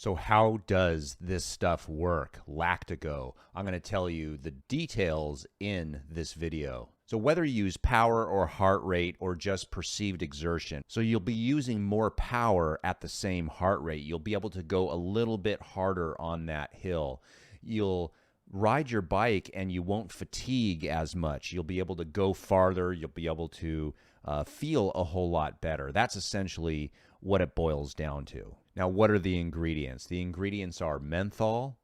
So how does this stuff work? LactiGo. I'm going to tell you the details in this video. So whether you use power or heart rate or just perceived exertion, so you'll be using more power at the same heart rate. You'll be able to go a little bit harder on that hill. You'll ride your bike and you won't fatigue as much. You'll be able to go farther. You'll be able to feel a whole lot better. That's essentially what it boils down to. Now, what are the ingredients? The ingredients are menthol,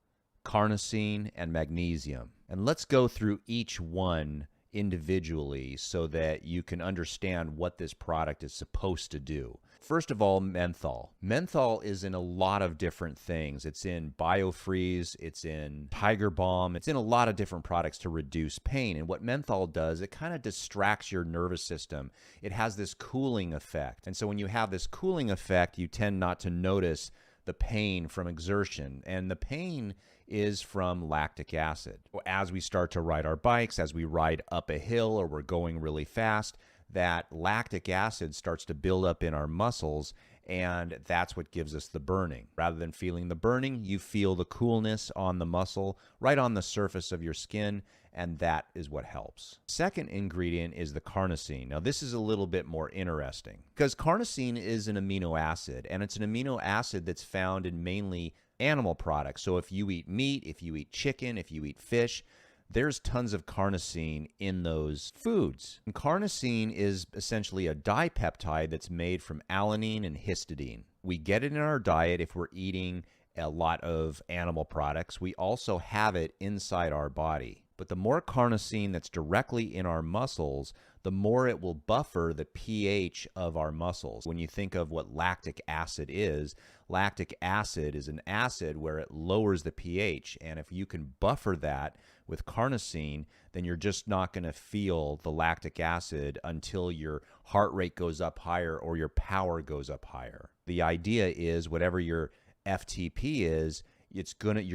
carnosine, and magnesium. And let's go through each one individually so that you can understand what this product is supposed to do. First of all, menthol. Menthol is in a lot of different things. It's in Biofreeze, it's in Tiger Balm, it's in a lot of different products to reduce pain. And what menthol does, it kind of distracts your nervous system. It has this cooling effect. And so when you have this cooling effect, you tend not to notice the pain from exertion. And the pain is from lactic acid. As we start to ride our bikes, as we ride up a hill or we're going really fast, that lactic acid starts to build up in our muscles, and that's what gives us the burning. Rather than feeling the burning, you feel the coolness on the muscle, right on the surface of your skin, and that is what helps. Second ingredient is the carnosine. Now, this is a little bit more interesting because carnosine is an amino acid, and it's an amino acid that's found in mainly animal products. So if you eat meat, if you eat chicken, if you eat fish, there's tons of carnosine in those foods. And carnosine is essentially a dipeptide that's made from alanine and histidine. We get it in our diet if we're eating a lot of animal products. We also have it inside our body. But the more carnosine that's directly in our muscles, the more it will buffer the pH of our muscles. When you think of what lactic acid is an acid where it lowers the pH. And if you can buffer that with carnosine, then you're just not going to feel the lactic acid until your heart rate goes up higher or your power goes up higher. The idea is whatever your FTP is, you're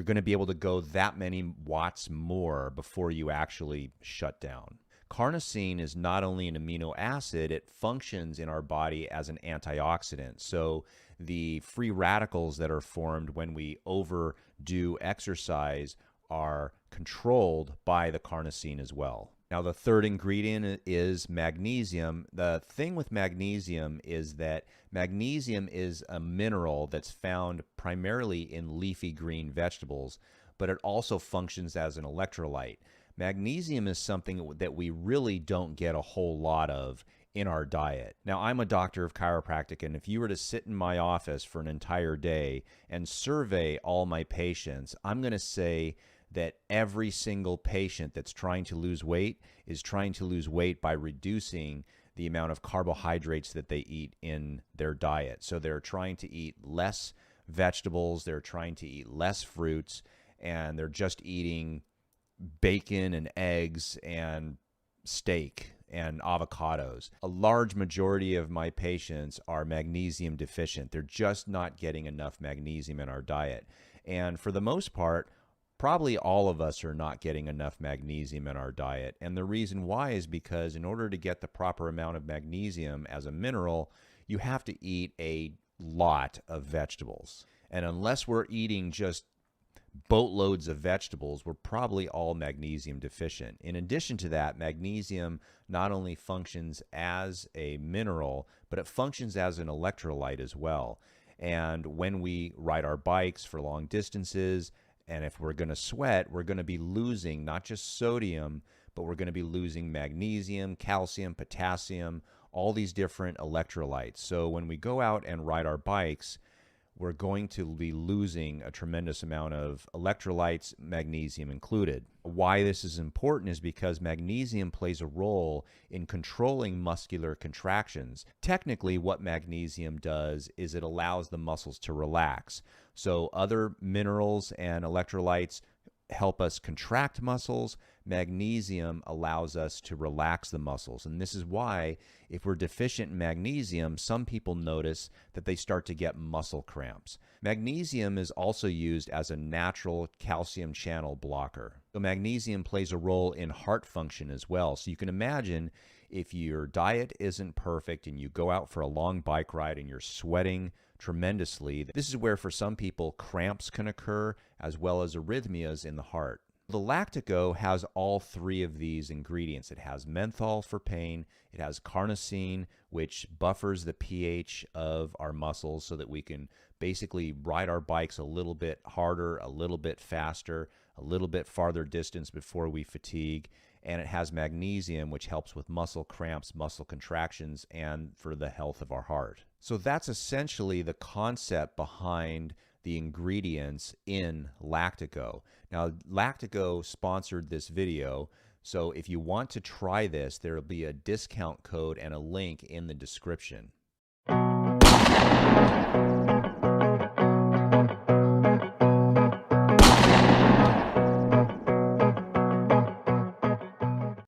going to be able to go that many watts more before you actually shut down. Carnosine is not only an amino acid, it functions in our body as an antioxidant. So the free radicals that are formed when we overdo exercise are controlled by the carnosine as well. Now, the third ingredient is magnesium. The thing with magnesium is that magnesium is a mineral that's found primarily in leafy green vegetables, but it also functions as an electrolyte. Magnesium is something that we really don't get a whole lot of in our diet. Now, I'm a doctor of chiropractic, and if you were to sit in my office for an entire day and survey all my patients, I'm going to say that every single patient that's trying to lose weight is trying to lose weight by reducing the amount of carbohydrates that they eat in their diet. So they're trying to eat less vegetables, they're trying to eat less fruits, and they're just eating bacon and eggs and steak and avocados. A large majority of my patients are magnesium deficient. They're just not getting enough magnesium in our diet. And for the most part, probably all of us are not getting enough magnesium in our diet. And the reason why is because in order to get the proper amount of magnesium as a mineral, you have to eat a lot of vegetables. And unless we're eating just boatloads of vegetables, we're probably all magnesium deficient. In addition to that, magnesium not only functions as a mineral, but it functions as an electrolyte as well. And when we ride our bikes for long distances, and if we're going to sweat, we're going to be losing not just sodium, but we're going to be losing magnesium, calcium, potassium, all these different electrolytes. So when we go out and ride our bikes, we're going to be losing a tremendous amount of electrolytes, magnesium included. Why this is important is because magnesium plays a role in controlling muscular contractions. Technically, what magnesium does is it allows the muscles to relax. So other minerals and electrolytes help us contract muscles. Magnesium allows us to relax the muscles. And this is why if we're deficient in magnesium, some people notice that they start to get muscle cramps. Magnesium is also used as a natural calcium channel blocker. So magnesium plays a role in heart function as well. So you can imagine if your diet isn't perfect and you go out for a long bike ride and you're sweating tremendously. This is where for some people cramps can occur as well as arrhythmias in the heart. The LactiGo has all three of these ingredients. It has menthol for pain, it has carnosine, which buffers the pH of our muscles so that we can basically ride our bikes a little bit harder, a little bit faster, a little bit farther distance before we fatigue. And it has magnesium, which helps with muscle cramps, muscle contractions, and for the health of our heart. So that's essentially the concept behind the ingredients in LactiGo. Now, LactiGo sponsored this video, so if you want to try this, there will be a discount code and a link in the description.